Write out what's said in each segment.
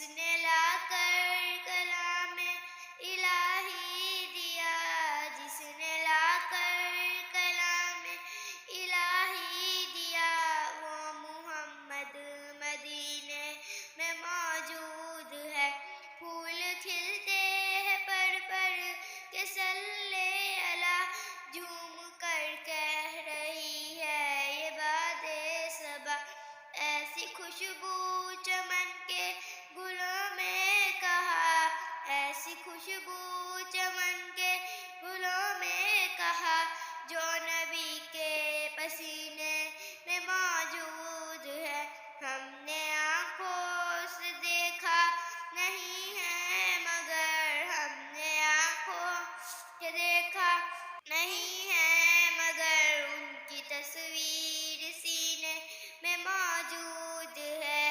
جس نے لا کر کلام الہی دیا، جس نے لا کر کلام الہی دیا، وہ محمد مدینے میں موجود ہے۔ پھول کھلتے ہیں پر کے صلی اللہ، جھوم کر کہہ رہی ہے یہ باد صبا، ایسی خوشبو چمن کے گلوں میں کہاں، ایسی خوشبو چمن کے گلوں میں کہاں، جو نبی کے پسینے میں موجود ہے۔ ہم نے آنکھوں سے دیکھا نہیں ہے مگر، ہم نے آنکھوں سے دیکھا نہیں ہے مگر، ان کی تصویر سینے میں موجود ہے۔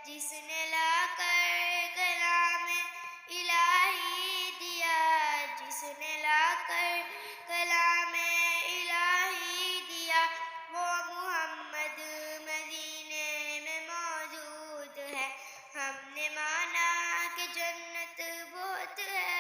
جس نے لا کر کلام الہی دیا، جس نے لا کر کلام الہی دیا، وہ محمد مدینے میں موجود ہے۔ ہم نے مانا کہ جنت بہت ہے